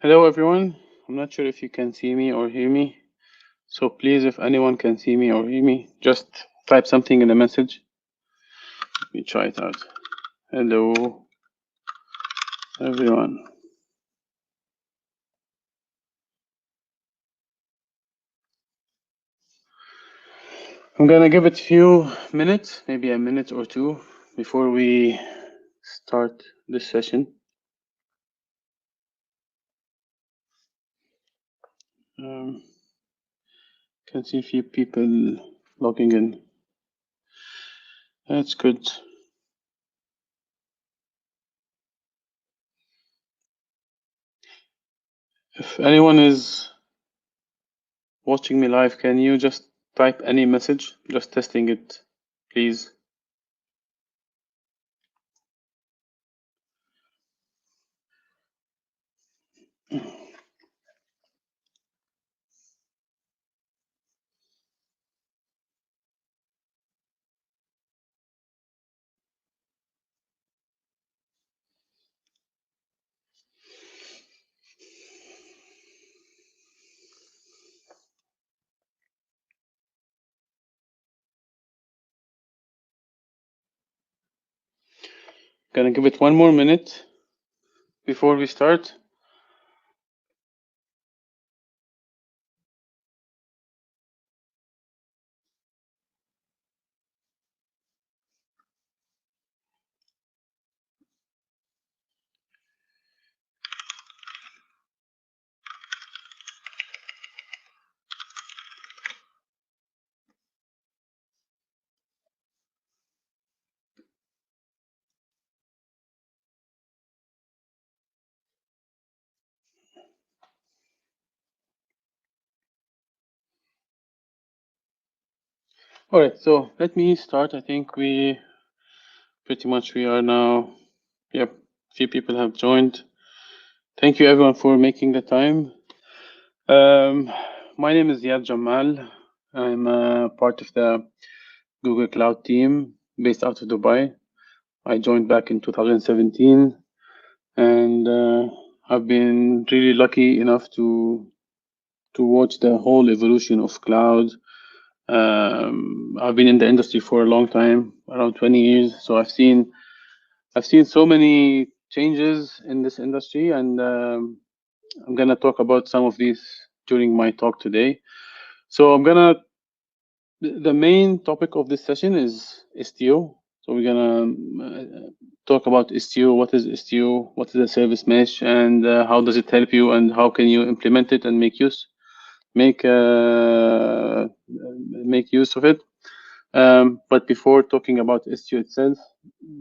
Hello everyone. I'm not sure if you can see me or hear me. So please, if anyone can see me or hear me, just type something in the message. Let me try it out. Hello everyone. I'm gonna give it a few minutes, maybe a minute or two, before we start this session. Can see a few people logging in. That's good. If anyone is watching me live, can you just type any message? Just testing it, please. Gonna give it one more minute before we start. All right, so let me start. I think we are now, yep, few people have joined. Thank you everyone for making the time. My name is Ziad Jammal. I'm part of the Google Cloud team based out of Dubai. I joined back in 2017, and I've been really lucky enough to watch the whole evolution of cloud. I've been in the industry for a long time, around 20 years. So I've seen so many changes in this industry, and I'm gonna talk about some of these during my talk today. So the main topic of this session is Istio. So we're gonna talk about Istio. What is Istio? What is a service mesh, and how does it help you, and how can you implement it and make use of it. But before talking about Istio itself,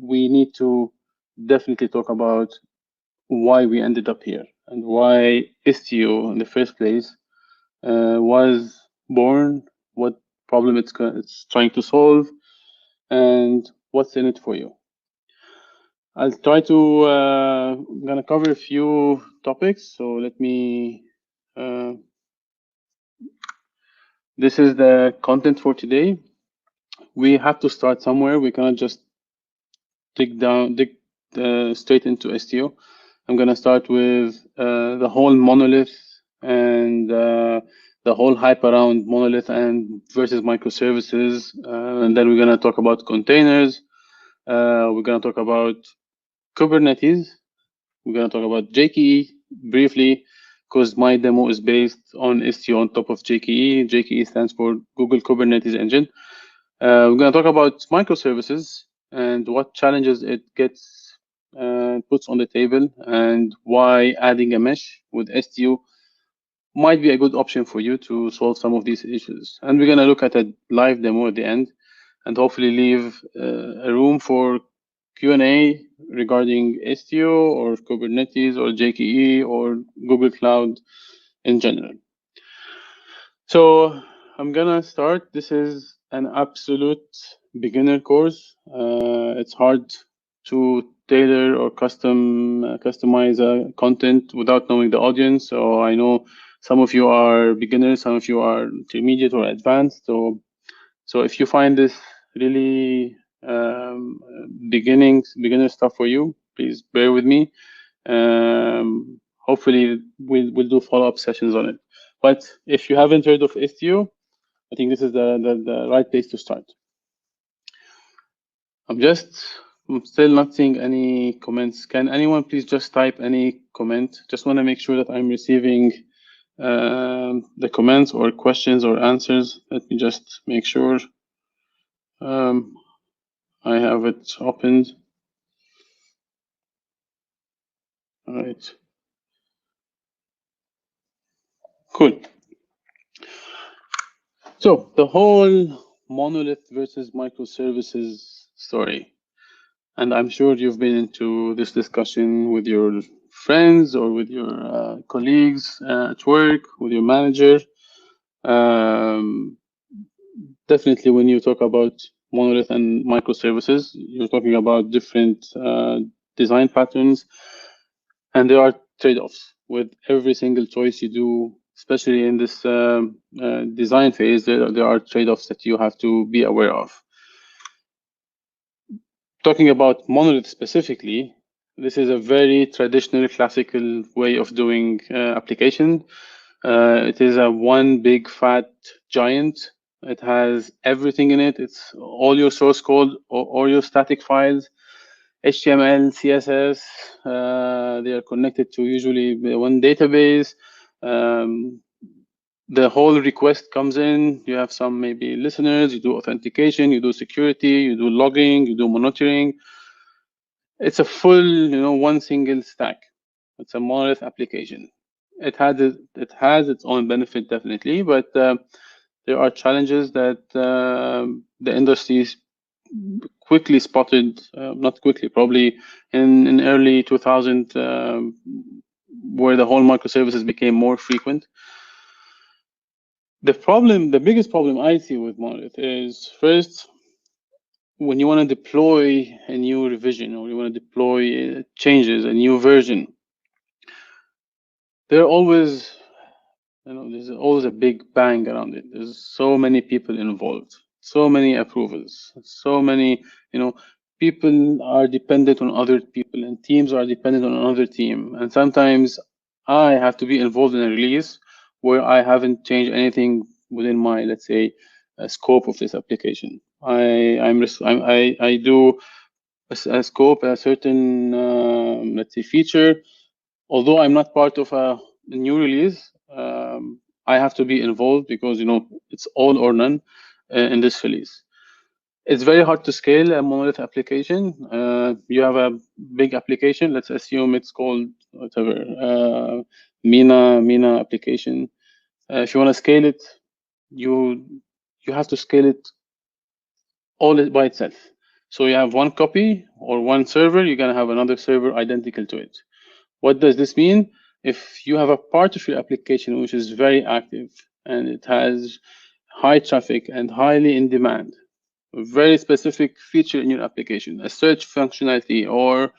we need to definitely talk about why we ended up here and why Istio in the first place was born, what problem it's trying to solve, and what's in it for you. I'll try to I'm gonna cover a few topics. So let me. This is the content for today. We have to start somewhere. We cannot just dig straight into Istio. I'm gonna start with the whole monolith and the whole hype around monolith and versus microservices, and then we're gonna talk about containers. We're gonna talk about Kubernetes. We're gonna talk about JKE briefly, because my demo is based on Istio on top of JKE. JKE stands for Google Kubernetes Engine. We're gonna talk about microservices and what challenges it puts on the table, and why adding a mesh with Istio might be a good option for you to solve some of these issues. And we're gonna look at a live demo at the end, and hopefully leave a room for Q&A regarding Istio or Kubernetes or JKE or Google Cloud in general. So I'm gonna start. This is an absolute beginner course. It's hard to tailor or customize content without knowing the audience. So I know some of you are beginners, some of you are intermediate or advanced. So if you find this really beginner stuff for you, please bear with me. hopefully we'll do follow-up sessions on it. But if you haven't heard of Istio, I think this is the right place to start. I'm still not seeing any comments. Can anyone please just type any comment? Just want to make sure that I'm receiving the comments or questions or answers. Let me just make sure I have it opened. All right. Cool. So the whole monolith versus microservices story, and I'm sure you've been into this discussion with your friends or with your colleagues at work, with your manager. Definitely, when you talk about monolith and microservices, you're talking about different design patterns, and there are trade-offs with every single choice you do, especially in this design phase. There are trade-offs that you have to be aware of. Talking about monolith specifically, this is a very traditional, classical way of doing application. It is a one big fat giant. It has everything in it. It's all your source code, all your static files, HTML, CSS. They are connected to usually one database. The whole request comes in. You have some maybe listeners. You do authentication. You do security. You do logging. You do monitoring. It's a full, one single stack. It's a monolith application. It has its own benefit, definitely, but there are challenges that the industry quickly spotted, not quickly, probably in early 2000, where the whole microservices became more frequent. The biggest problem I see with Monolith is, first, when you want to deploy a new revision or you want to deploy changes, a new version, there's always a big bang around it. There's so many people involved, so many approvals, so many, people are dependent on other people and teams are dependent on another team. And sometimes I have to be involved in a release where I haven't changed anything within my, let's say, scope of this application. I do a scope, a certain, let's say, feature. Although I'm not part of a new release, I have to be involved because it's all or none in this release. It's very hard to scale a monolith application. You have a big application. Let's assume it's called whatever Mina application. If you want to scale it, you have to scale it all by itself. So you have one copy or one server. You're gonna have another server identical to it. What does this mean? If you have a part of your application which is very active and it has high traffic and highly in demand, a very specific feature in your application, a search functionality, or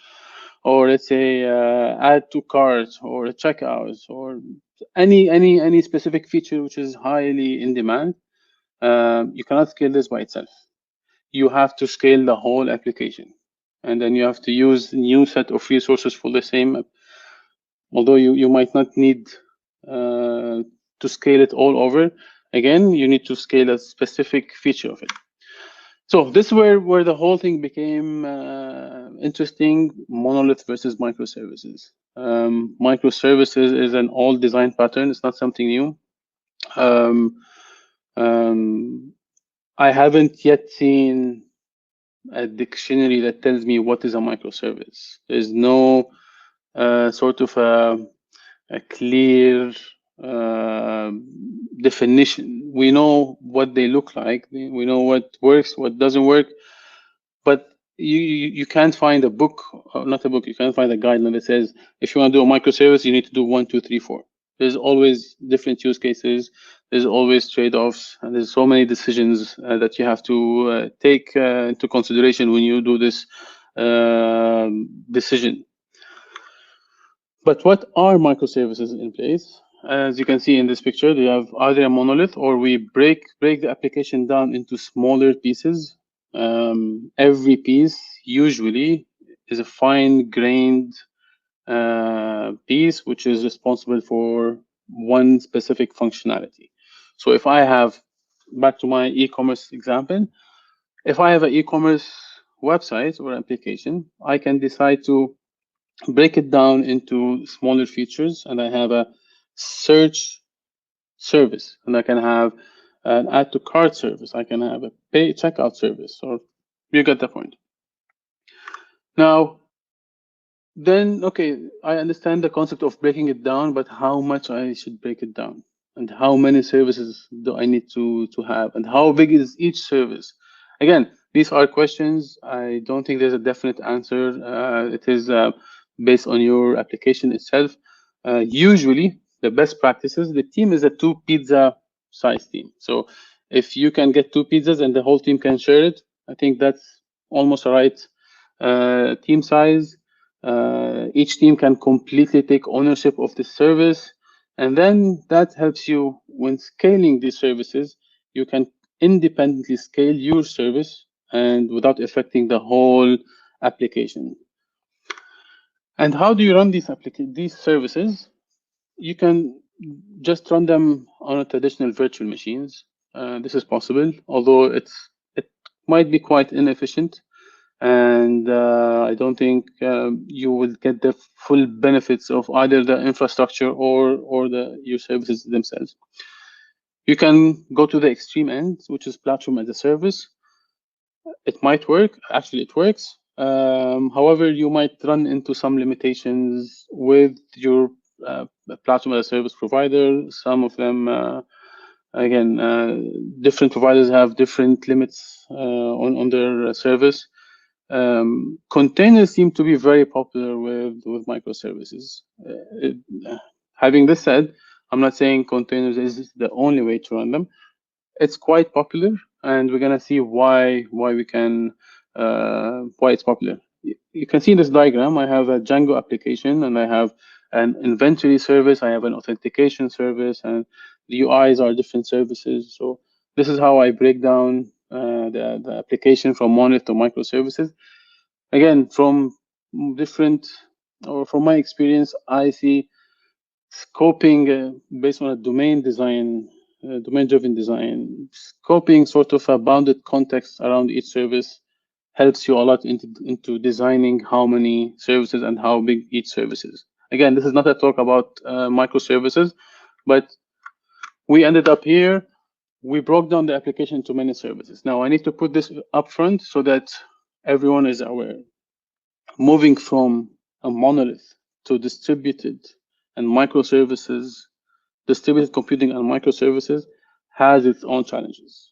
let's say add to cart or a checkout or any specific feature which is highly in demand, you cannot scale this by itself. You have to scale the whole application, and then you have to use a new set of resources for the same. Although you might not need to scale it all over, again, you need to scale a specific feature of it. So this is where the whole thing became interesting, monolith versus microservices. Microservices is an old design pattern. It's not something new. I haven't yet seen a dictionary that tells me what is a microservice. There's no sort of a clear definition. We know what they look like. We know what works, what doesn't work, but you can't find a book, not a book. You can't find a guideline that says if you want to do a microservice, you need to do 1, 2, 3, 4. There's always different use cases. There's always trade-offs, and there's so many decisions that you have to take into consideration when you do this decision. But what are microservices in place? As you can see in this picture, they have either a monolith or we break the application down into smaller pieces. Every piece usually is a fine-grained piece which is responsible for one specific functionality. So if I have, back to my e-commerce example, if I have an e-commerce website or application, I can decide to break it down into smaller features, and I have a search service, and I can have an add to cart service, I can have a pay checkout service, or you get the point. Now, then, okay, I understand the concept of breaking it down, but how much I should break it down, and how many services do I need to have, and how big is each service? Again, these are questions. I don't think there's a definite answer. It is based on your application itself. Usually, the best practices, the team is a 2 pizza size team. So if you can get 2 pizzas and the whole team can share it, I think that's almost a right team size. Each team can completely take ownership of the service, and then that helps you when scaling these services. You can independently scale your service and without affecting the whole application. And how do you run these services? You can just run them on a traditional virtual machines. This is possible, although it might be quite inefficient, and I don't think you will get the full benefits of either the infrastructure or your services themselves. You can go to the extreme end, which is platform as a service. It might work. Actually, it works. However, you might run into some limitations with your platform as a service provider. Some of them, again, different providers have different limits on their service. Containers seem to be very popular with microservices. Having this said, I'm not saying containers is the only way to run them. It's quite popular, and we're gonna see why we can why it's popular. You can see in this diagram, I have a Django application, and I have an inventory service, I have an authentication service, and the UIs are different services. So this is how I break down the application from monolith to microservices. Again, from different, or from my experience, I see scoping based on a domain-driven design. Scoping sort of a bounded context around each service helps you a lot into designing how many services and how big each service is. Again, this is not a talk about microservices, but we ended up here. We broke down the application into many services. Now I need to put this up front so that everyone is aware. Moving from a monolith to distributed and microservices, distributed computing and microservices has its own challenges.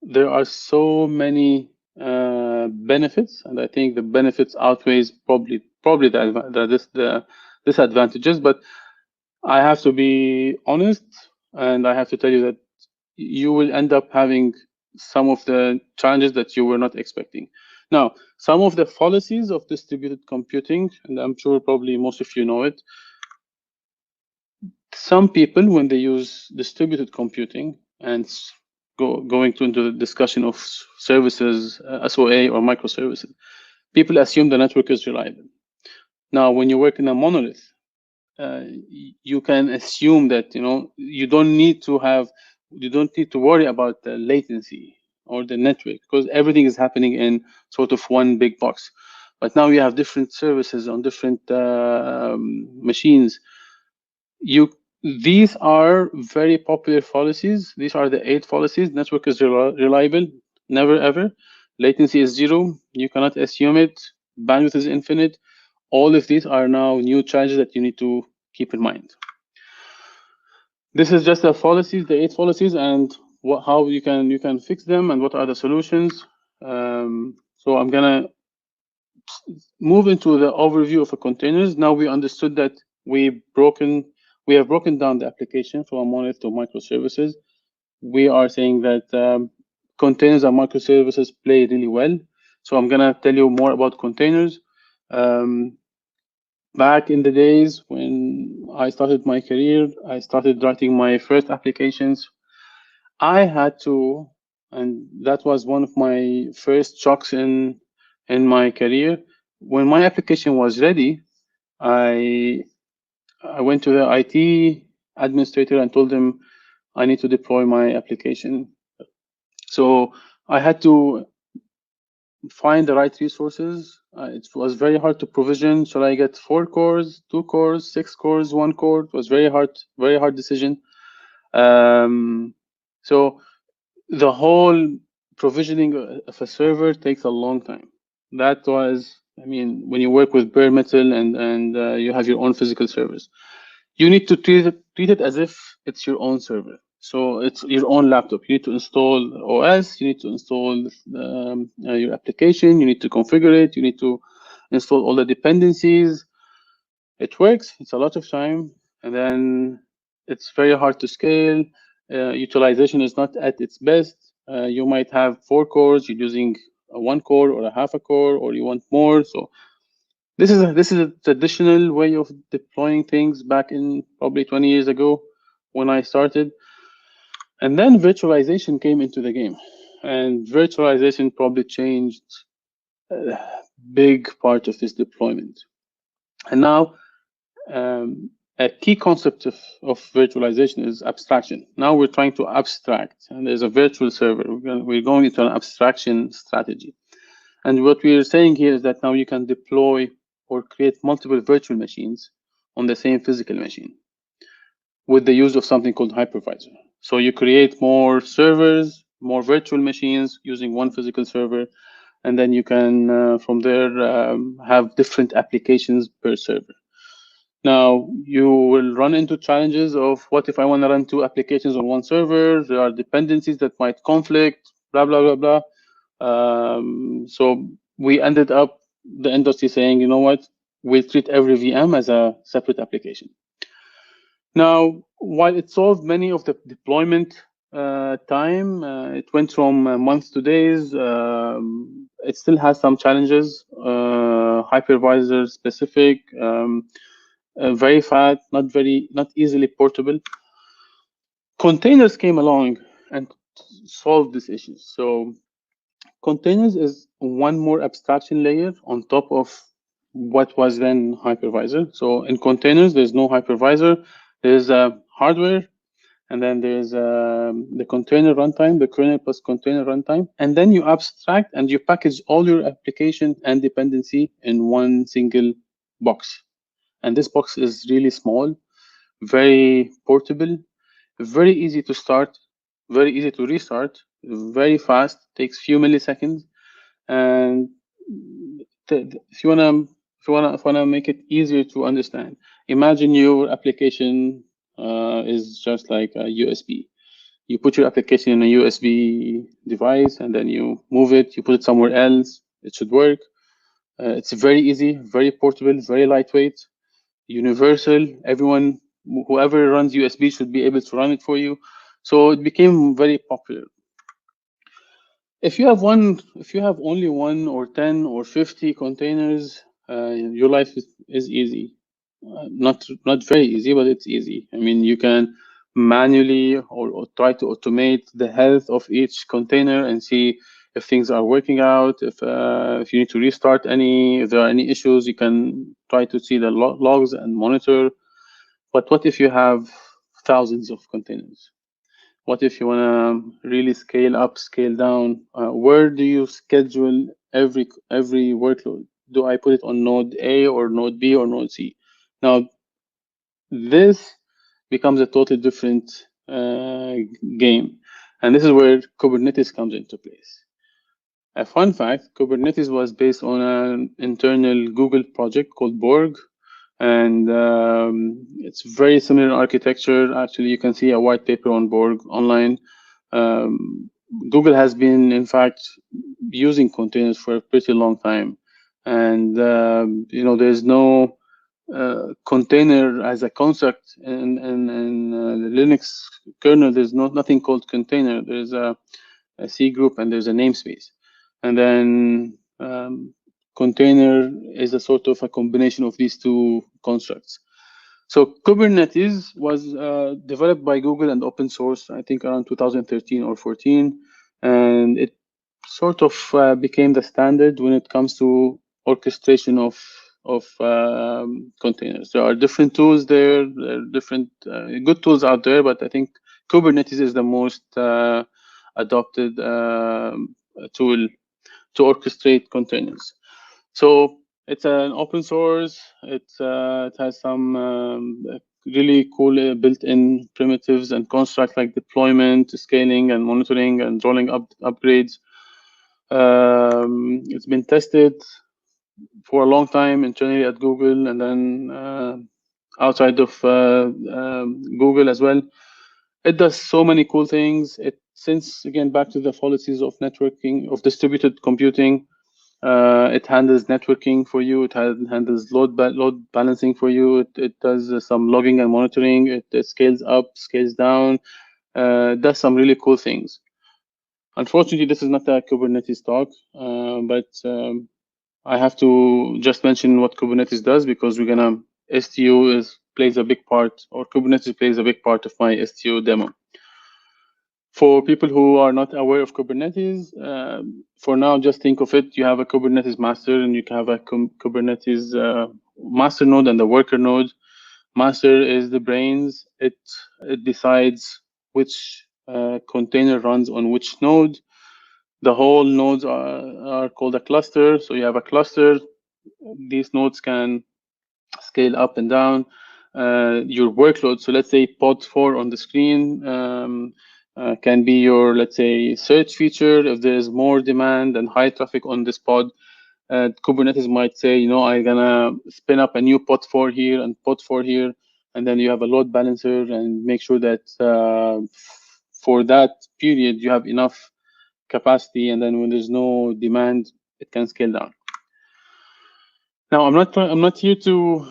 There are so many benefits, and I think the benefits outweighs probably the disadvantages. But I have to be honest, and I have to tell you that you will end up having some of the challenges that you were not expecting. Now, some of the fallacies of distributed computing, and I'm sure probably most of you know it. Some people, when they use distributed computing and going into the discussion of services, SOA or microservices, people assume the network is reliable. Now, when you work in a monolith, you can assume that you don't need to worry about the latency or the network, because everything is happening in sort of one big box. But now you have different services on different machines. These are very popular fallacies. These are the 8 fallacies. Network is reliable, never ever. Latency is 0. You cannot assume it. Bandwidth is infinite. All of these are now new challenges that you need to keep in mind. This is just the 8 fallacies, and how you can fix them, and what are the solutions. So I'm gonna move into the overview of the containers. Now we understood that we have broken down the application from a monolith to microservices. We are saying that containers and microservices play really well. So I'm gonna tell you more about containers. Back in the days when I started my career, I started writing my first applications. I had to, and that was one of my first shocks in my career. When my application was ready, I went to the IT administrator and told him I need to deploy my application. So I had to find the right resources. It was very hard to provision. Should I get 4 cores, 2 cores, 6 cores, 1 core? It was very hard decision. So the whole provisioning of a server takes a long time. That was, I mean, when you work with bare metal and you have your own physical servers, you need to treat it as if it's your own server. So it's your own laptop. You need to install OS. You need to install your application. You need to configure it. You need to install all the dependencies. It works. It's a lot of time, and then it's very hard to scale. Utilization is not at its best. You might have 4 cores. You're using a 1 core or a half a core, or you want more. So this is a traditional way of deploying things back in probably 20 years ago when I started. And then virtualization came into the game, and virtualization probably changed a big part of this deployment. And now a key concept of virtualization is abstraction. Now we're trying to abstract, and there's a virtual server. We're going into an abstraction strategy. And what we are saying here is that now you can deploy or create multiple virtual machines on the same physical machine with the use of something called hypervisor. So you create more servers, more virtual machines using one physical server, and then you can, from there, have different applications per server. Now, you will run into challenges of what if I want to run 2 applications on one server? There are dependencies that might conflict, blah, blah, blah, blah. So we ended up, the industry saying, you know what, we'll treat every VM as a separate application. Now, while it solved many of the deployment time, it went from months to days. It still has some challenges, hypervisor specific, very fat, not easily portable. Containers came along and solved these issues. So containers is one more abstraction layer on top of what was then hypervisor. So in containers, there's no hypervisor. There's a hardware, and then there's the container runtime, the kernel plus container runtime, and then you abstract and you package all your application and dependency in one single box. And this box is really small, very portable, very easy to start, very easy to restart, very fast, takes few milliseconds. And if you wanna make it easier to understand, imagine your application is just like a USB. You put your application in a USB device, and then you move it, you put it somewhere else, it should work. It's very easy, very portable, very lightweight, universal. Everyone, whoever runs USB should be able to run it for you. So it became very popular. If you have only 1 or 10 or 50 containers, your life is easy. Not very easy, but it's easy. I mean, you can manually or try to automate the health of each container and see if things are working out. If you need to restart if there are any issues, you can try to see the logs and monitor. But what if you have thousands of containers? What if you want to really scale up, scale down? Where do you schedule every workload? Do I put it on node A or node B or node C? Now, this becomes a totally different game. And this is where Kubernetes comes into place. A fun fact, Kubernetes was based on an internal Google project called Borg. And it's very similar in architecture. Actually, you can see a white paper on Borg online. Google has been, in fact, using containers for a pretty long time. And, there's no container as a concept in the Linux kernel. There's nothing called container. There's a C group and there's a namespace. And then container is a sort of a combination of these two constructs. So Kubernetes was developed by Google and open source, I think around 2013 or 14. And it sort of became the standard when it comes to orchestration of of containers. There are different tools there. There are different good tools out there, but I think Kubernetes is the most adopted tool to orchestrate containers. So it's an open source. It has some really cool built-in primitives and constructs like deployment, scaling, and monitoring, and rolling up upgrades. It's been tested for a long time internally at Google, and then outside of Google as well. It does so many cool things. Since again back to the policies of networking, of distributed computing, it handles networking for you. It handles load balancing for you. It does some logging and monitoring. It scales up, scales down. Does some really cool things. Unfortunately, this is not a Kubernetes talk, but I have to just mention what Kubernetes does, because we're gonna Istio plays a big part, or Kubernetes plays a big part of my Istio demo. For people who are not aware of Kubernetes, for now, just think of it. You have a Kubernetes master, and you can have a Kubernetes master node and the worker node. Master is the brains. It decides which container runs on which node. The whole nodes are called a cluster. So you have a cluster. These nodes can scale up and down your workload. So let's say pod 4 on the screen can be your, let's say, search feature. If there is more demand and high traffic on this pod, Kubernetes might say, I'm gonna spin up a new pod 4 here and pod 4 here, and then you have a load balancer and make sure that for that period you have enough capacity, and then when there's no demand, it can scale down. Now, I'm not here to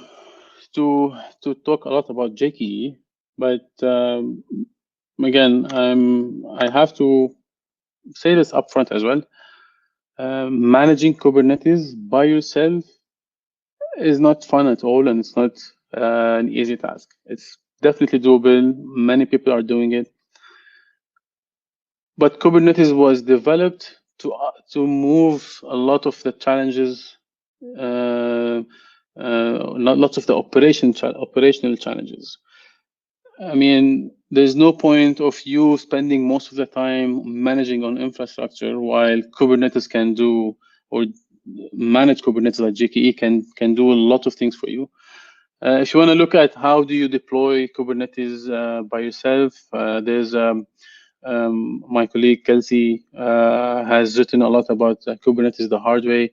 talk a lot about JKE, but again, I have to say this upfront as well. Managing Kubernetes by yourself is not fun at all, and it's not an easy task. It's definitely doable. Many people are doing it, but Kubernetes was developed to move a lot of the challenges, lots of the operational challenges. I mean, there's no point of you spending most of the time managing on infrastructure while Kubernetes can do, or manage Kubernetes like JKE can do a lot of things for you. If you want to look at how do you deploy Kubernetes by yourself, there's my colleague Kelsey has written a lot about Kubernetes the hard way.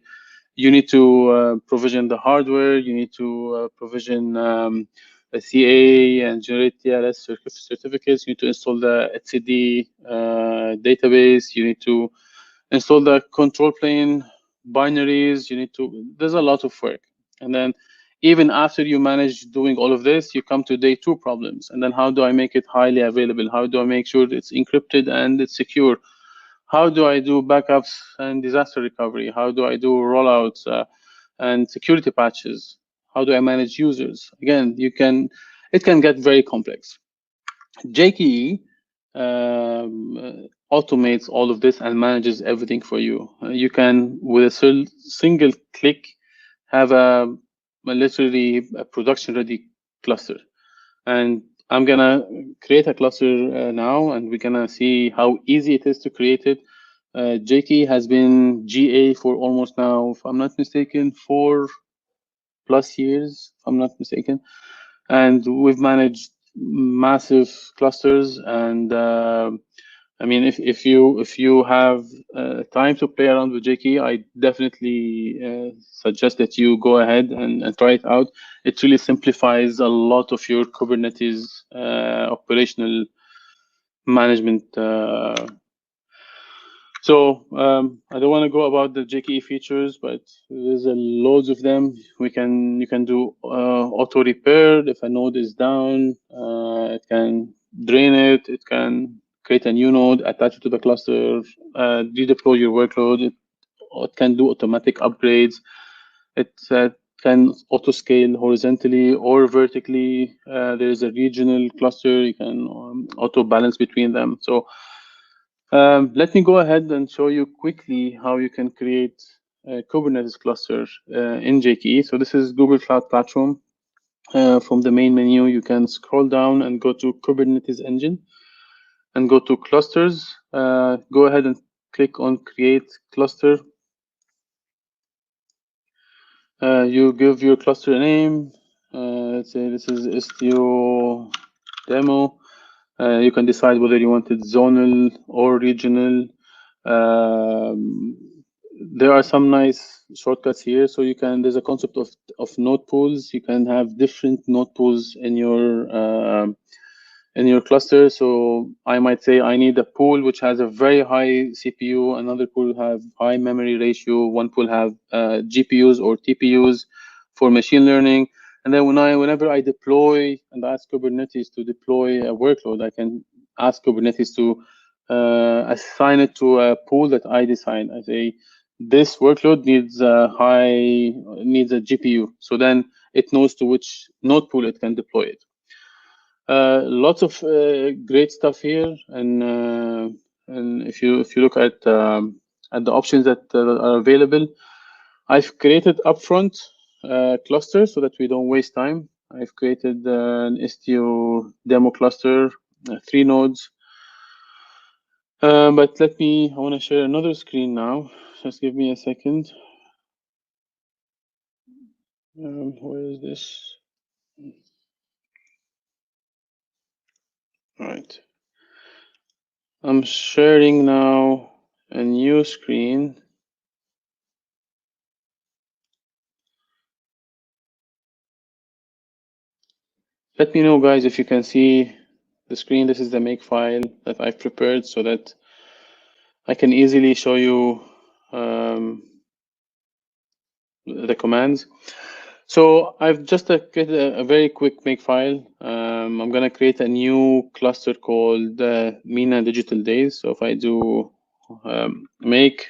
You need to provision the hardware. You need to provision a CA and generate TLS certificates. You need to install the etcd database. You need to install the control plane binaries. There's a lot of work. And then even after you manage doing all of this, you come to day 2 problems. And then how do I make it highly available? How do I make sure it's encrypted and it's secure? How do I do backups and disaster recovery? How do I do rollouts and security patches? How do I manage users? Again, it can get very complex. JKE automates all of this and manages everything for you. You can, with a single click, have literally a production-ready cluster. And I'm gonna create a cluster now, and we're gonna see how easy it is to create it. JKE has been GA for almost now, if I'm not mistaken, 4+ years, if I'm not mistaken. And we've managed massive clusters. And I mean, if you have time to play around with JKE, I definitely suggest that you go ahead and try it out. It really simplifies a lot of your Kubernetes operational management. So I don't want to go about the JKE features, but there's loads of them. You can do auto repair if a node is down. It can drain it. It can create a new node, attach it to the cluster, redeploy your workload. It can do automatic upgrades. It can auto scale horizontally or vertically. There's a regional cluster. You can auto balance between them. So let me go ahead and show you quickly how you can create Kubernetes cluster in JKE. So this is Google Cloud Platform. From the main menu, you can scroll down and go to Kubernetes engine and go to clusters. Go ahead and click on create cluster. You give your cluster a name. Let's say this is Istio demo. You can decide whether you want it zonal or regional. There are some nice shortcuts here. So you can, there's a concept of node pools. You can have different node pools in your cluster. So I might say I need a pool which has a very high CPU, another pool have high memory ratio, one pool have GPUs or TPUs for machine learning. And then whenever I deploy and ask Kubernetes to deploy a workload, I can ask Kubernetes to assign it to a pool that I decide. I say this workload needs a GPU. So then it knows to which node pool it can deploy it. Lots of great stuff here, and if you look at the options that are available, I've created upfront cluster so that we don't waste time. I've created an Istio demo cluster, 3 nodes. But I want to share another screen now. Just give me a second. Where is this? All right. I'm sharing now a new screen. Let me know, guys, if you can see the screen. This is the make file that I've prepared so that I can easily show you the commands. So I've just created a very quick make file. I'm going to create a new cluster called Mina Digital Days. So if I do make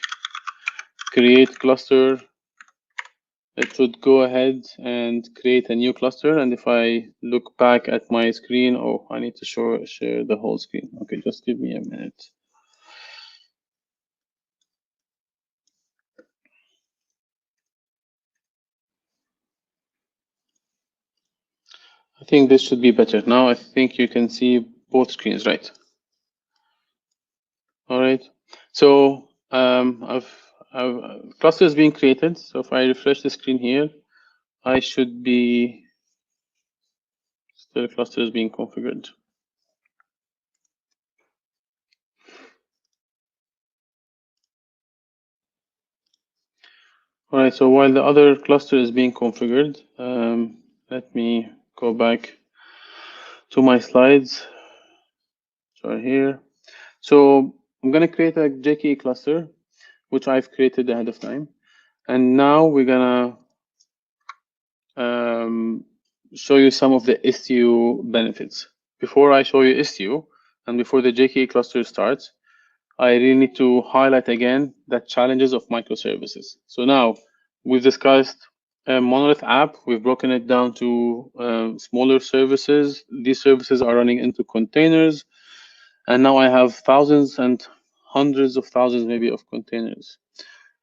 create cluster, it would go ahead and create a new cluster. And if I look back at my screen, oh, I need to share the whole screen. Okay, just give me a minute. I think this should be better. Now I think you can see both screens, right? All right. So cluster is being created. So if I refresh the screen here, I should be still cluster is being configured. All right. So while the other cluster is being configured, let me go back to my slides. So here. So I'm going to create a JKE cluster, which I've created ahead of time. And now we're going to show you some of the Istio benefits. Before I show you Istio, and before the JKE cluster starts, I really need to highlight again the challenges of microservices. So now we've discussed a monolith app. We've broken it down to smaller services. These services are running into containers. And now I have thousands and hundreds of thousands maybe of containers.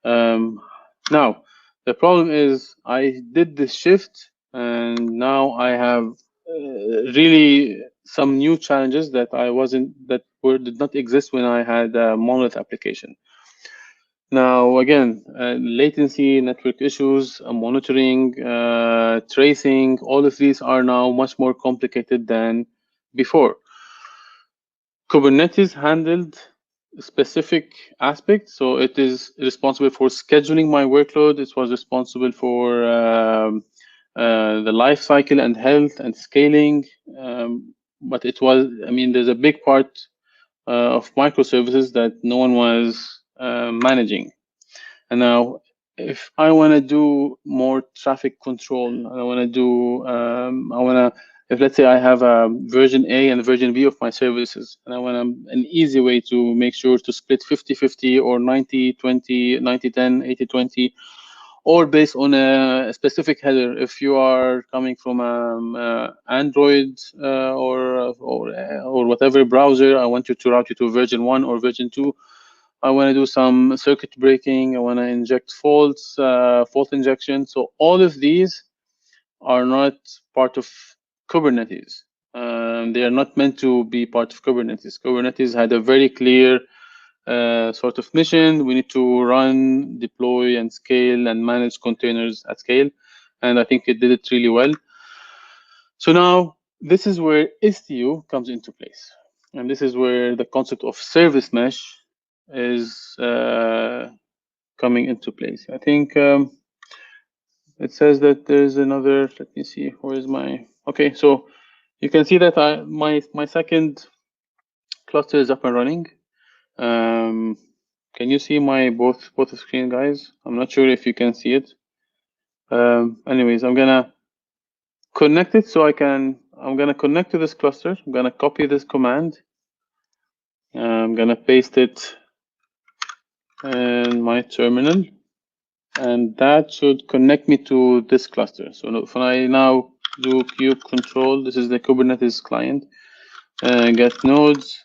Now, the problem is I did this shift and now I have really some new challenges that did not exist when I had a monolith application. Now, again, latency, network issues, monitoring, tracing, all of these are now much more complicated than before. Kubernetes handled specific aspects. So it is responsible for scheduling my workload. It was responsible for the life cycle and health and scaling. But there's a big part of microservices that no one was managing. And now, if I want to do more traffic control, and I want to do, if let's say I have a version A and version B of my services, and I want an easy way to make sure to split 50-50 or 90-20, 90-10, 80-20, or based on a specific header. If you are coming from Android or whatever browser, I want you to route you to version 1 or version 2. I want to do some circuit breaking. I want to inject faults, fault injection. So all of these are not part of Kubernetes. They are not meant to be part of Kubernetes. Kubernetes had a very clear sort of mission. We need to run, deploy, and scale and manage containers at scale. And I think it did it really well. So now this is where Istio comes into place. And this is where the concept of service mesh is coming into place. I think it says that there's another, let me see, where is my, okay, so you can see that my second cluster is up and running. Can you see my both of screen, guys? I'm not sure if you can see it. Anyways, I'm gonna connect it so I'm gonna connect to this cluster. I'm gonna copy this command. I'm gonna paste it in my terminal, and that should connect me to this cluster. So if I now do kube control, this is the Kubernetes client, get nodes,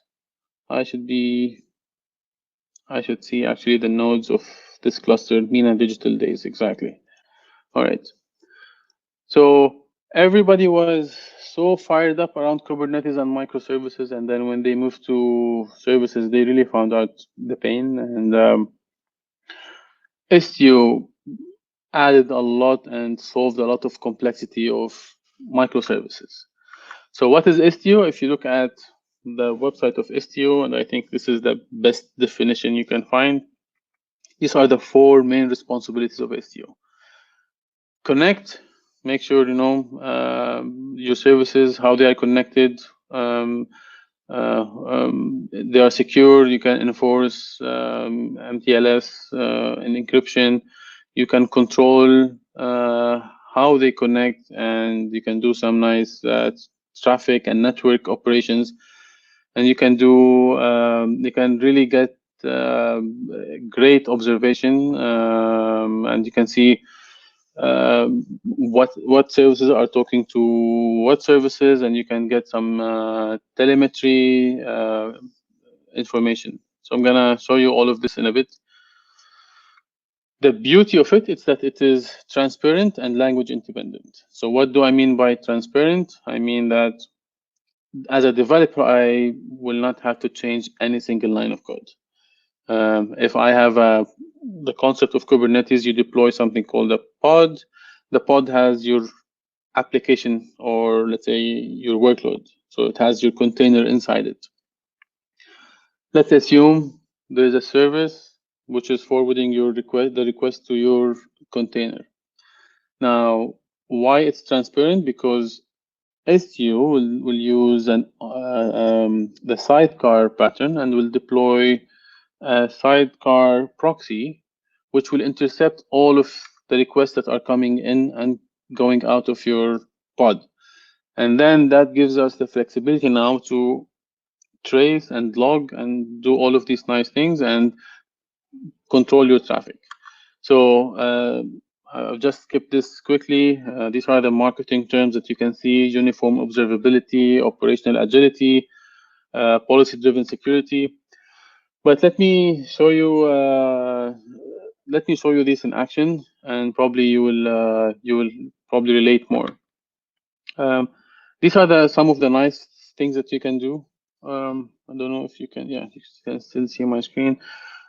I should see actually the nodes of this cluster, Mina Digital Days, exactly. All right. So everybody was so fired up around Kubernetes and microservices, and then when they moved to services, they really found out the pain. And Istio added a lot and solved a lot of complexity of microservices. So what is Istio? If you look at the website of Istio, and I think this is the best definition you can find, these are the 4 main responsibilities of Istio. Connect, make sure you know your services, how they are connected, they are secure. You can enforce MTLS and encryption. You can control how they connect, and you can do some nice traffic and network operations. And you can do you can really get great observation, and you can see what services are talking to what services, and you can get some telemetry information. So I'm gonna show you all of this in a bit. The beauty of it is that it is transparent and language independent. So what do I mean by transparent? I mean that as a developer, I will not have to change any single line of code. If I have the concept of Kubernetes, you deploy something called a pod. The pod has your application, or let's say your workload. So it has your container inside it. Let's assume there's a service which is forwarding the request to your container. Now, why it's transparent? Because Istio will use the sidecar pattern and will deploy a sidecar proxy, which will intercept all of the requests that are coming in and going out of your pod. And then that gives us the flexibility now to trace and log and do all of these nice things and control your traffic. So I'll just skip this quickly. These are the marketing terms that you can see: uniform observability, operational agility, policy-driven security. But let me show you this in action, and probably you will probably relate more. These are some of the nice things that you can do. I don't know if you can, yeah, you can still see my screen.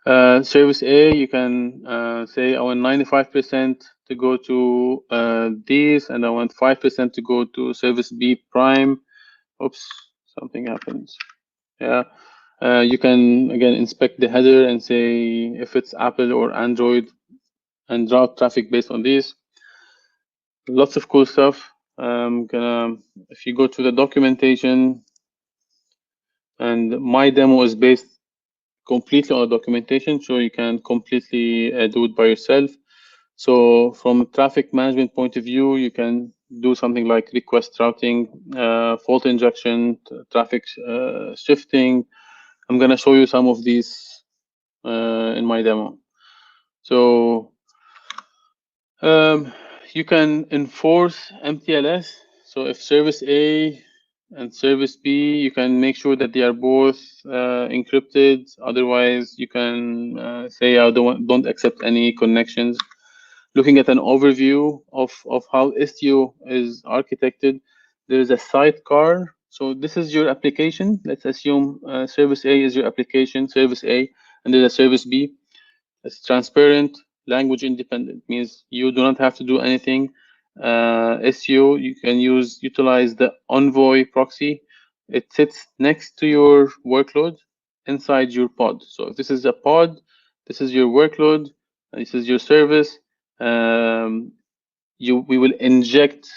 Service A, you can say I want 95% to go to these, and I want 5% to go to service B prime. Oops, something happens. Yeah. You can again inspect the header and say if it's Apple or Android, and route traffic based on these. Lots of cool stuff. If you go to the documentation, and my demo is based completely on the documentation, so you can completely do it by yourself. So from a traffic management point of view, you can do something like request routing, fault injection, traffic shifting. I'm going to show you some of these in my demo. So you can enforce MTLS. So if service A and service B, you can make sure that they are both encrypted. Otherwise, you can say I don't accept any connections. Looking at an overview of how Istio is architected, there is a sidecar. So this is your application. Let's assume service A is your application, service A, and there's a service B. It's transparent, language independent, means you do not have to do anything. Istio, you can utilize the Envoy proxy. It sits next to your workload inside your pod. So if this is a pod, this is your workload, this is your service. We will inject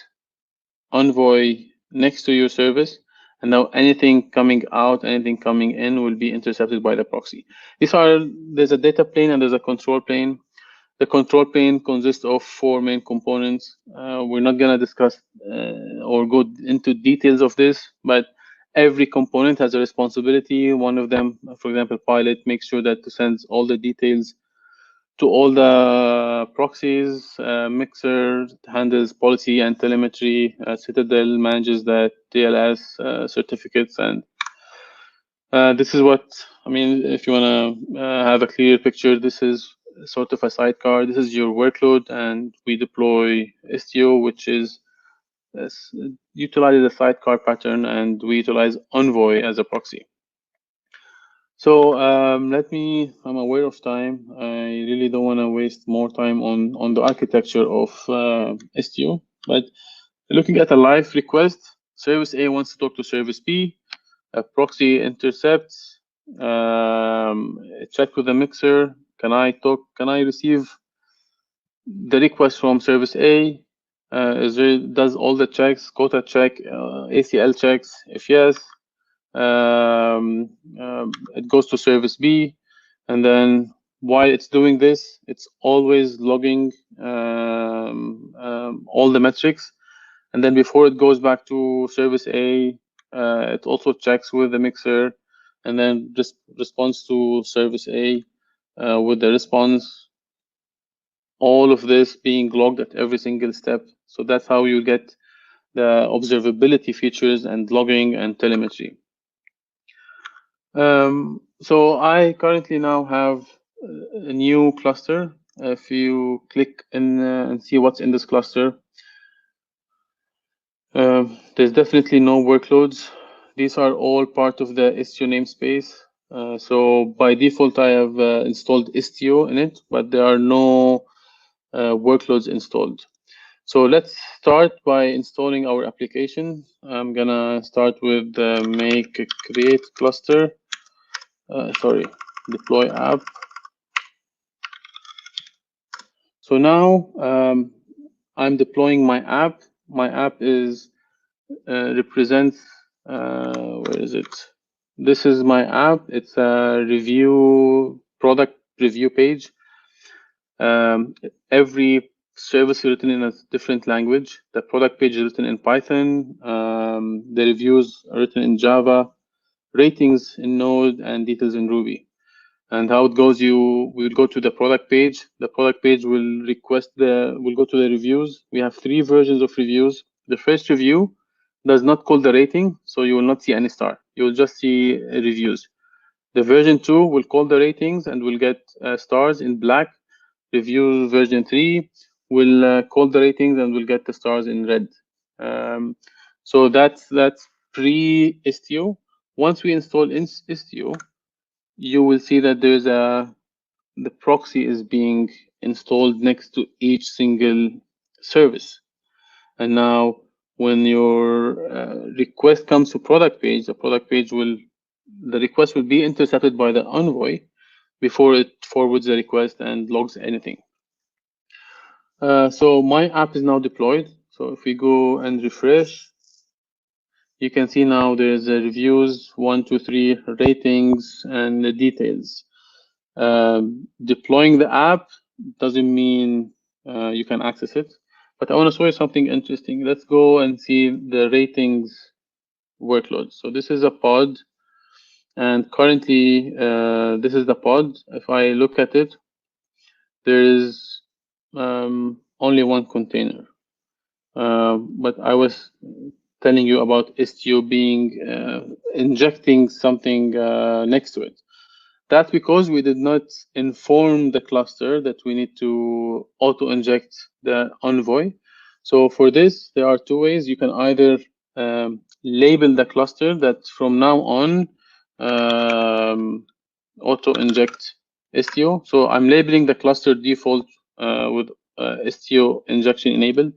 Envoy next to your service, and now anything coming out, anything coming in will be intercepted by the proxy. There's a data plane and there's a control plane. The control plane consists of 4 main components. We're not going to discuss or go into details of this, but every component has a responsibility. One of them, for example, Pilot, makes sure that to send all the details to all the proxies. Mixer handles policy and telemetry. Citadel manages the TLS certificates. And this is what, I mean, if you want to have a clear picture, this is sort of a sidecar. This is your workload, and we deploy Istio, which is utilizes a sidecar pattern, and we utilize Envoy as a proxy. So I'm aware of time. I really don't want to waste more time on the architecture of Istio, but looking at a live request, service A wants to talk to service B, a proxy intercepts, check with the mixer, can I receive the request from service A? Does all the checks, quota check, ACL checks? If yes, it goes to service B, and then while it's doing this, it's always logging all the metrics, and then before it goes back to service A, it also checks with the mixer, and then just responds to service A with the response. All of this being logged at every single step. So that's how you get the observability features and logging and telemetry. So I currently now have a new cluster. If you click in and see what's in this cluster, there's definitely no workloads. These are all part of the Istio namespace. So by default, I have installed Istio in it, but there are no workloads installed. So let's start by installing our application. I'm gonna start with make create cluster. Deploy app. So now I'm deploying my app. My app is represents where is it? This is my app. It's a product review page. Every service is written in a different language. The product page is written in Python. The reviews are written in Java. Ratings in Node, and details in Ruby. And how it goes, we will go to the product page. The product page will go to the reviews. We have 3 versions of reviews. The first review does not call the rating, so you will not see any star. You will just see reviews. The version 2 will call the ratings and will get stars in black. Review version 3 will call the ratings and will get the stars in red. So that's pre-Istio. Once we install Istio, you will see that the proxy is being installed next to each single service. And now when your request comes to product page, the request will be intercepted by the Envoy before it forwards the request and logs anything. So my app is now deployed. So if we go and refresh, you can see now there's reviews, 1, 2, 3, ratings, and the details. Deploying the app doesn't mean you can access it, but I want to show you something interesting. Let's go and see the ratings workload. So this is a pod, and currently this is the pod. If I look at it, there is only one container. But telling you about Istio being injecting something next to it. That's because we did not inform the cluster that we need to auto-inject the envoy. So for this, there are two ways. You can either label the cluster that from now on auto-inject Istio. So I'm labeling the cluster default with Istio injection enabled.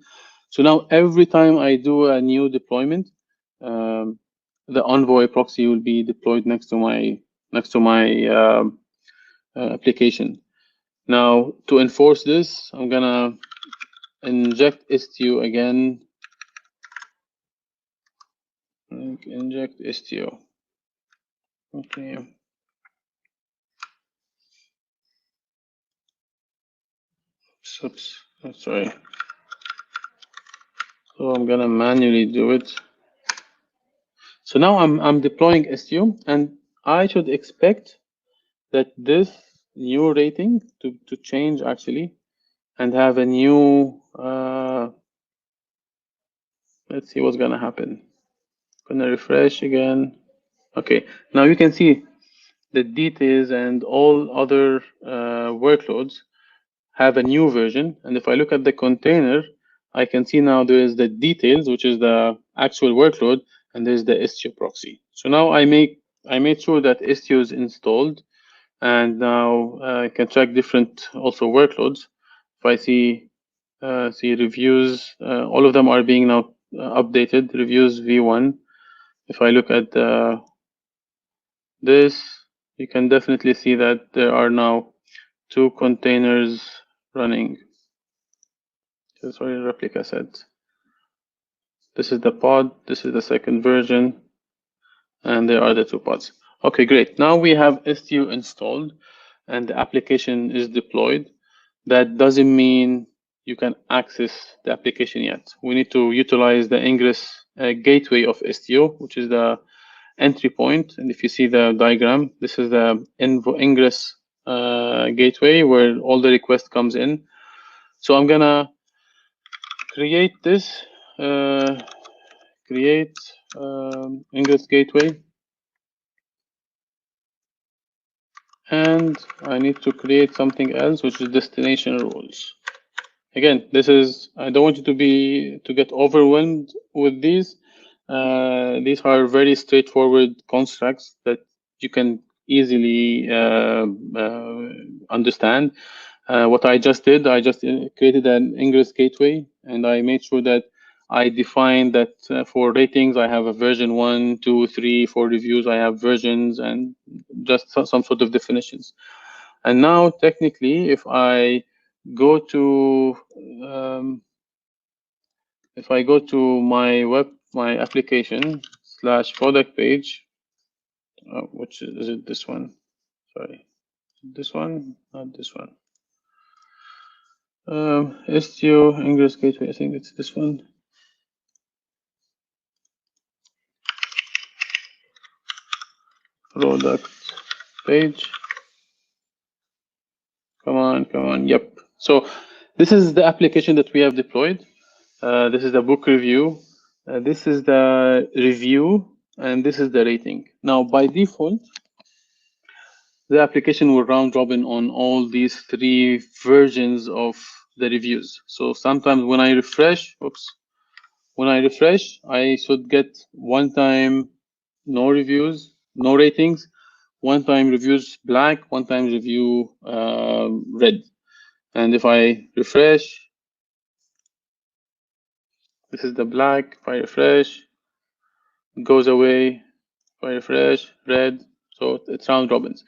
So now every time I do a new deployment, the Envoy proxy will be deployed next to my application. Now to enforce this, I'm gonna inject Istio again. Inject Istio. Okay. Oops. Sorry. So I'm gonna manually do it. So now I'm deploying Istio, and I should expect that this new rating to change actually and have a new let's see what's gonna happen. Gonna refresh again. Okay, now you can see the details and all other workloads have a new version. And if I look at the container, I can see now there is the details, which is the actual workload, and there's the Istio proxy. So now I made sure that Istio is installed, and now I can track different also workloads. If I see reviews, all of them are being now updated. Reviews v1. If I look at this, you can definitely see that there are now 2 containers running. Sorry, replica set. This is the pod, this is the second version, and there are the 2 pods. Okay, great. Now we have Istio installed and the application is deployed. That doesn't mean you can access the application yet. We need to utilize the ingress gateway of Istio, which is the entry point. And if you see the diagram, this is the ingress gateway where all the request comes in. So I'm gonna create this, create ingress gateway, and I need to create something else, which is destination rules. Again, this is, I don't want you to get overwhelmed with these. These are very straightforward constructs that you can easily understand. What I just did, I just created an ingress gateway, and I made sure that I defined that for ratings, I have a version 1, 2, 3. For reviews, I have versions and just some sort of definitions. And now, technically, if I go to my application / product page, which is it this one? Sorry, this one, not this one. Istio Ingress Gateway, I think it's this one. Product page. Come on, yep. So this is the application that we have deployed. This is the book review. This is the review, and this is the rating. Now, by default, the application will round robin on all these 3 versions of the reviews. So sometimes when I refresh, I should get one time no reviews, no ratings, one time reviews black, one time review red. And if I refresh, this is the black. If I refresh, it goes away. If I refresh, red. So it's round robins.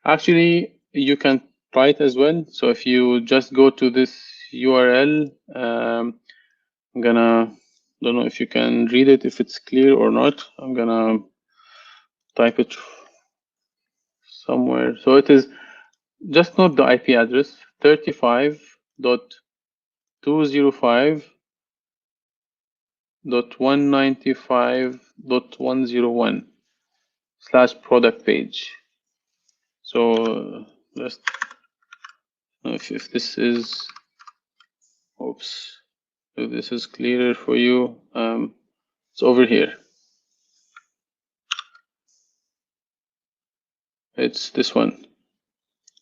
Actually, you can try it as well. So if you just go to this URL, I'm gonna, don't know if you can read it, if it's clear or not. I'm gonna type it somewhere. So it is, just note the IP address, 35.205.195.101/product page. So just if this is, oops, if this is clearer for you, It's over here. It's this one.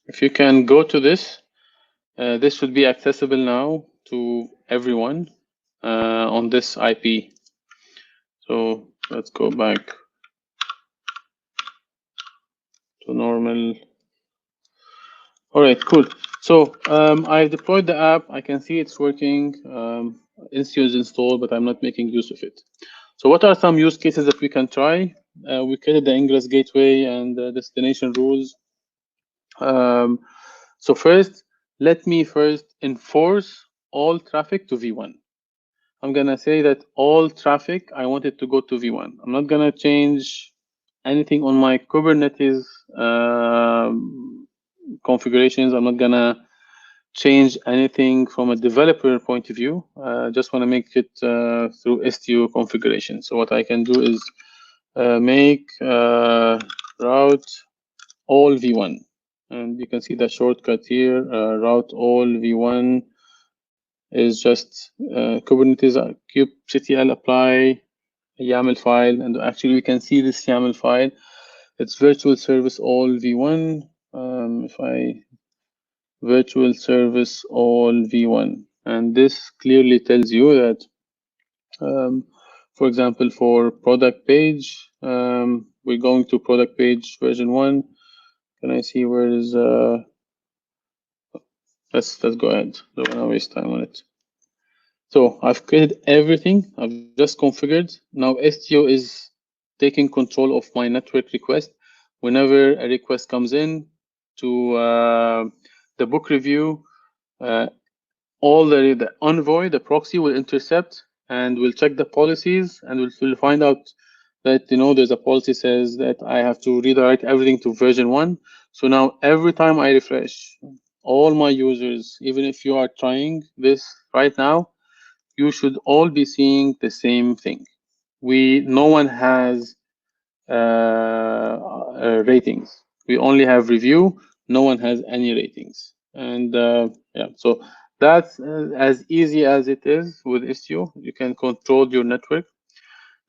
If you can go to this, this should be accessible now to everyone on this IP. So let's go back to normal. All right, cool. So I've deployed the app. I can see it's working. Istio is installed, but I'm not making use of it. So what are some use cases that we can try? We created the ingress gateway and the destination rules. So first, let me first enforce all traffic to V1. I'm gonna say that all traffic, I want it to go to V1. I'm not gonna change anything on my Kubernetes configurations. I'm not gonna change anything from a developer point of view. Just want to make it through Istio configuration. So what I can do is make route all V1, and you can see the shortcut here. Route all V1 is just Kubernetes kubectl apply YAML file, and actually we can see this YAML file. It's virtual service all V1. If I virtual service all V1, and this clearly tells you that, for example, for product page, we're going to product page version 1. Can I see where is let's go ahead. Don't want to waste time on it. So I've created everything. I've just configured. Now Istio is taking control of my network request. Whenever a request comes in to the book review, all the envoy, the proxy, will intercept and will check the policies, and will find out that there's a policy says that I have to redirect everything to version 1. So now every time I refresh, all my users, even if you are trying this right now, you should all be seeing the same thing. No one has ratings. We only have review. No one has any ratings. And yeah, so that's as easy as it is with Istio. You can control your network.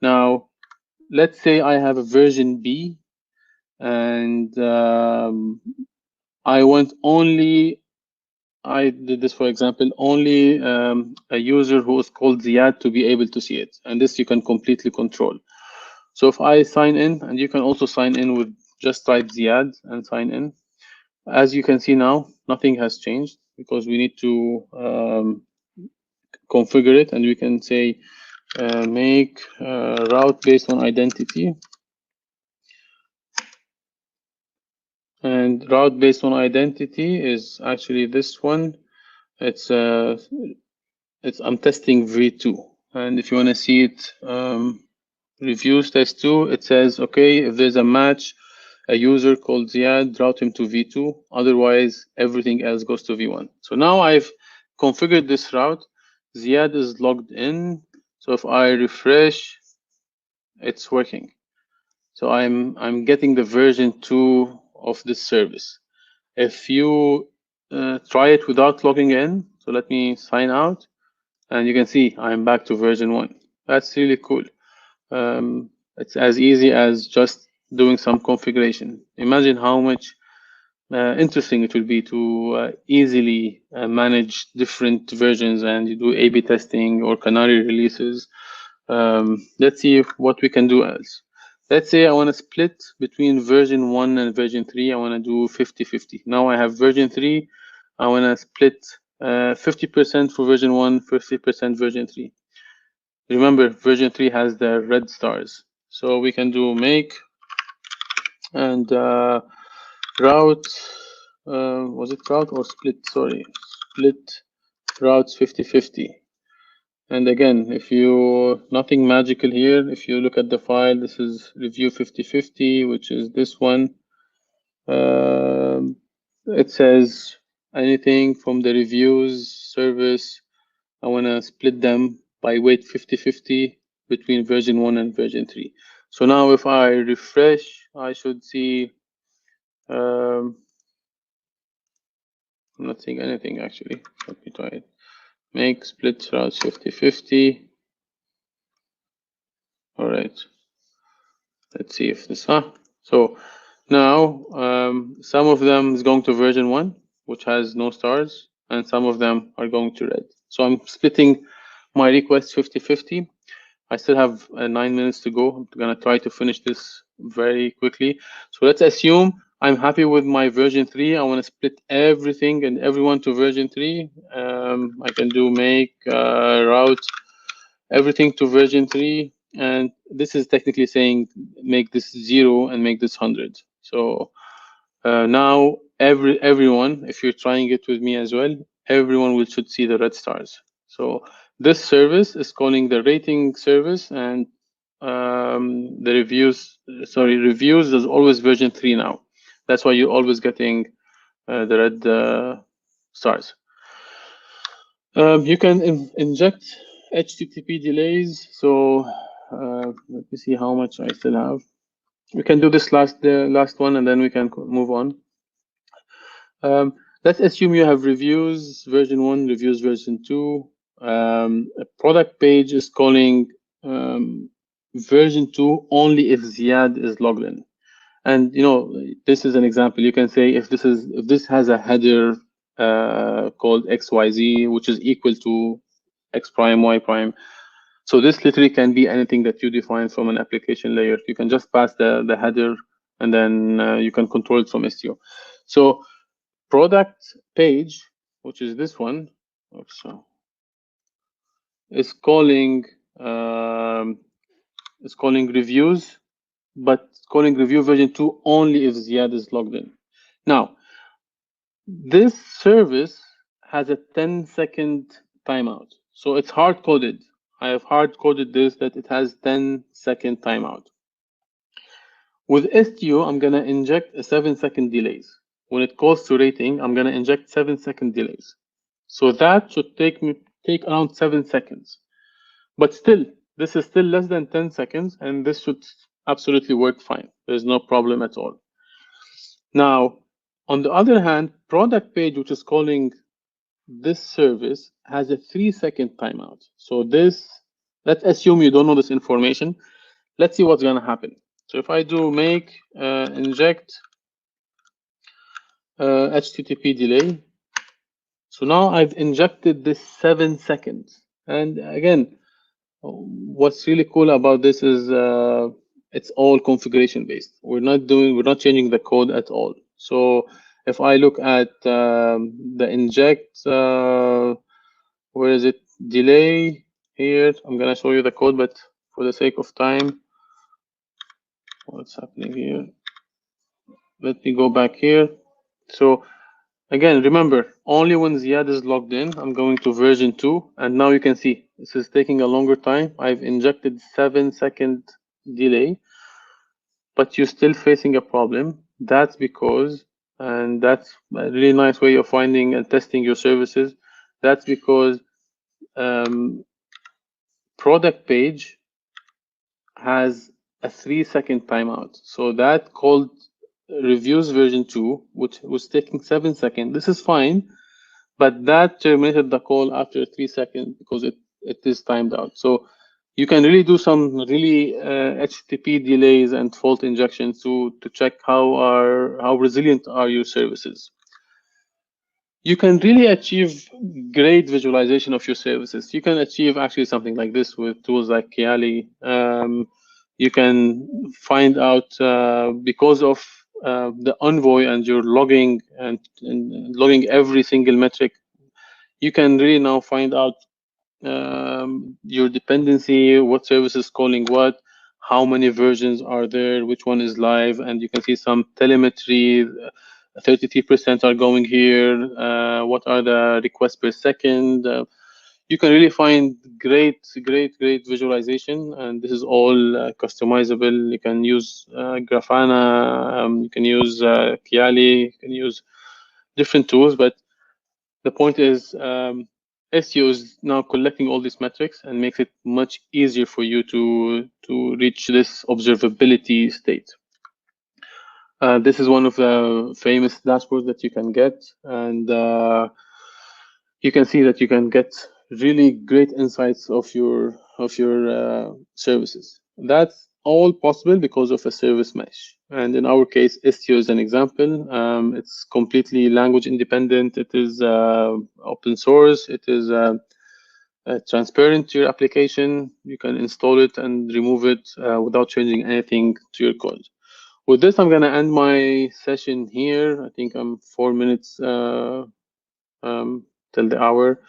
Now, let's say I have a version B, and I want only, I did this, for example, only a user who is called Ziad to be able to see it. And this you can completely control. So if I sign in, and you can also sign in with just type Ziad and sign in. As you can see now, nothing has changed because we need to configure it, and we can say make route based on identity. And route based on identity is actually this one. It's I'm testing v2, and if you want to see it, reviews test 2, it says, okay, if there's a match, a user called Ziad, route him to v2, otherwise everything else goes to v1. So now I've configured this route. Ziad is logged in, so if I refresh, it's working. So I'm getting the version 2 of this service. If you try it without logging in, so let me sign out, and you can see I'm back to version 1. That's really cool. It's as easy as just doing some configuration. Imagine how much interesting it will be to easily manage different versions, and you do A/B testing or canary releases. Let's see what we can do else. Let's say I want to split between version 1 and version 3. I want to do 50-50. Now I have version 3. I want to split 50% for version 1, 50% version 3. Remember, version 3 has the red stars. So we can do make and route, was it route or split? Sorry, split routes 50-50. And again, if you, nothing magical here. If you look at the file, this is review 50-50, which is this one. It says anything from the reviews service, I want to split them by weight 50-50 between version 1 and version 3. So now if I refresh, I should see, I'm not seeing anything actually. Let me try it. Make split routes 50-50. All right. Let's see if this. So now some of them is going to version 1, which has no stars, and some of them are going to red. So I'm splitting my request 50-50. I still have 9 minutes to go. I'm gonna try to finish this very quickly. So let's assume I'm happy with my version 3. I want to split everything and everyone to version 3. I can do make route everything to version 3, and this is technically saying make this 0 and make this 100. So now everyone, if you're trying it with me as well, everyone will should see the red stars. So this service is calling the rating service, and the reviews is always version 3 now. That's why you're always getting the red stars. You can inject HTTP delays. So let me see how much I still have. We can do this last one, and then we can move on. Let's assume you have reviews version 1, reviews version 2. A product page is calling version 2 only if Ziad is logged in. And this is an example. You can say if this has a header called XYZ, which is equal to X prime, Y prime. So this literally can be anything that you define from an application layer. You can just pass the header, and then you can control it from Istio. So product page, which is this one, is calling reviews, but calling review version 2 only if Ziad is logged in. Now, this service has a 10-second timeout. So it's hard-coded. I have hard-coded this that it has 10-second timeout. With Istio, I'm going to inject a 7-second delays. When it calls to rating, I'm going to inject 7-second delays. So that should take around 7 seconds. But still, this is still less than 10 seconds, and this should absolutely work fine. There's no problem at all. Now, on the other hand, product page, which is calling this service, has a 3-second timeout. So let's assume you don't know this information. Let's see what's going to happen. So if I do make inject HTTP delay, so now I've injected this 7 seconds. And again, what's really cool about this is it's all configuration based. We're not changing the code at all. So if I look at the inject, where is it? Delay here. I'm gonna show you the code, but for the sake of time, what's happening here? Let me go back here. So again, remember, only when Ziad is logged in, I'm going to version 2, and now you can see this is taking a longer time. I've injected 7-second delay, but you're still facing a problem. That's because, and that's a really nice way of finding and testing your services. That's because product page has a 3-second timeout. So that called reviews version 2, which was taking 7 seconds. This is fine, but that terminated the call after 3 seconds because it is timed out. So you can really do some really HTTP delays and fault injections to check how resilient are your services. You can really achieve great visualization of your services. You can achieve actually something like this with tools like Kiali. You can find out because of the Envoy and your logging and logging every single metric, you can really now find out your dependency, what service is calling what, how many versions are there, which one is live, and you can see some telemetry. 33% are going here. What are the requests per second? You can really find great visualization, and this is all customizable. You can use Grafana, you can use Kiali, you can use different tools, but the point is Istio is now collecting all these metrics and makes it much easier for you to reach this observability state. This is one of the famous dashboards that you can get, and you can see that you can get really great insights of your services. That's all possible because of a service mesh. And in our case, Istio is an example. It's completely language independent. It is open source. It is transparent to your application. You can install it and remove it without changing anything to your code. With this, I'm going to end my session here. I think I'm 4 minutes till the hour.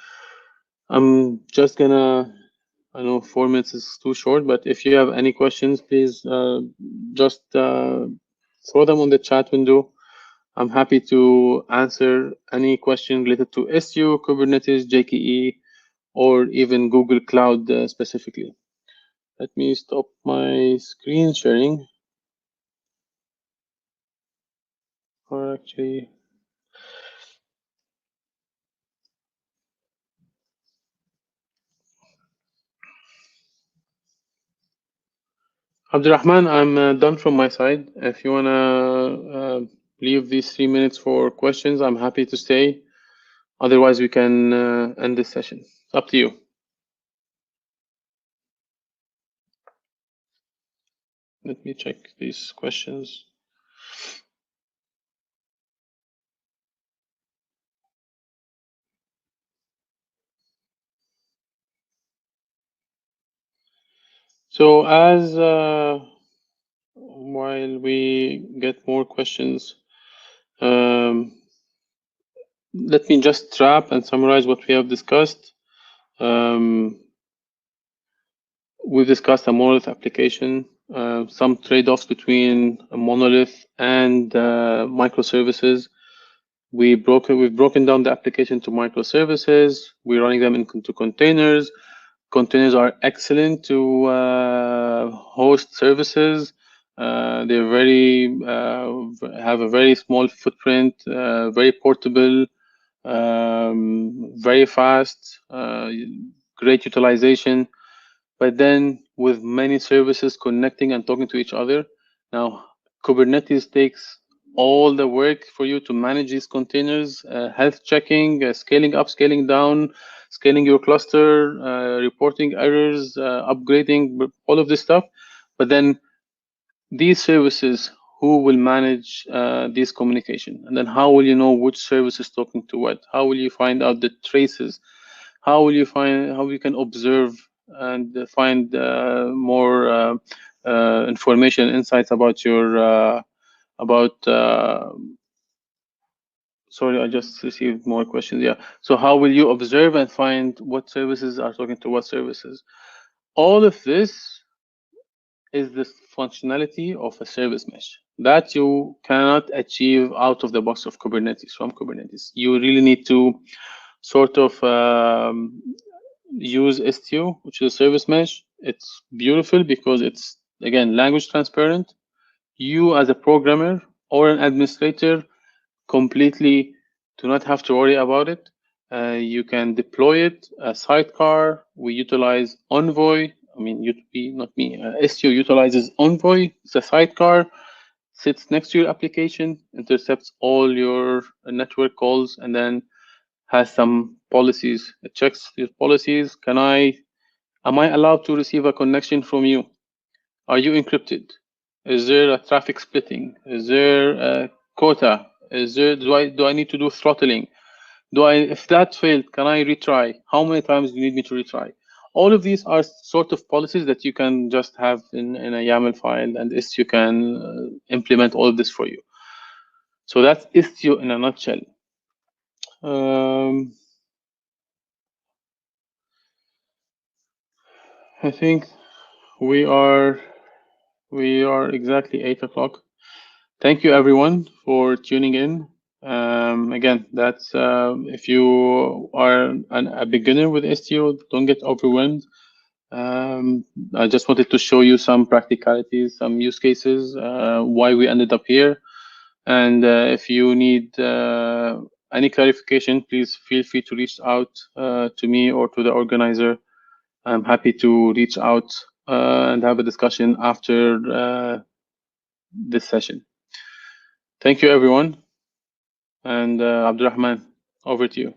I'm just going to, I know 4 minutes is too short, but if you have any questions, please just throw them on the chat window. I'm happy to answer any question related to Istio, Kubernetes, JKE, or even Google Cloud specifically. Let me stop my screen sharing. Or actually, Abdurrahman, I'm done from my side. If you want to leave these 3 minutes for questions, I'm happy to stay. Otherwise, we can end this session. It's up to you. Let me check these questions. So as while we get more questions, let me just wrap and summarize what we have discussed. We've discussed a monolith application, some trade-offs between a monolith and microservices. We've broken down the application to microservices. We're running them into containers. Containers are excellent to host services. They're have a very small footprint, very portable, very fast, great utilization. But then with many services connecting and talking to each other, now Kubernetes takes all the work for you to manage these containers, health checking, scaling up, scaling down, scaling your cluster, reporting errors, upgrading, all of this stuff. But then these services, who will manage this communication? And then how will you know which service is talking to what? How will you find out the traces? How will you how you can observe and find more information, insights about your sorry, I just received more questions. Yeah. So how will you observe and find what services are talking to what services? All of this is the functionality of a service mesh that you cannot achieve out of the box of Kubernetes, from Kubernetes. You really need to sort of use Istio, which is a service mesh. It's beautiful because it's, again, language transparent. You as a programmer or an administrator completely do not have to worry about it. You can deploy it, a sidecar. We utilize Envoy. I mean, not me. Istio utilizes Envoy. It's a sidecar, sits next to your application, intercepts all your network calls, and then has some policies. It checks your policies. Am I allowed to receive a connection from you? Are you encrypted? Is there a traffic splitting? Is there a quota? Do I need to do throttling? If that failed, can I retry? How many times do you need me to retry? All of these are sort of policies that you can just have in a YAML file, and Istio can implement all of this for you. So that's Istio in a nutshell. I think we are exactly 8 o'clock. Thank you everyone for tuning in. Again, that's if you are a beginner with Istio, don't get overwhelmed. I just wanted to show you some practicalities, some use cases, why we ended up here. And if you need any clarification, please feel free to reach out to me or to the organizer. I'm happy to reach out and have a discussion after this session. Thank you, everyone. And Abdurrahman, over to you.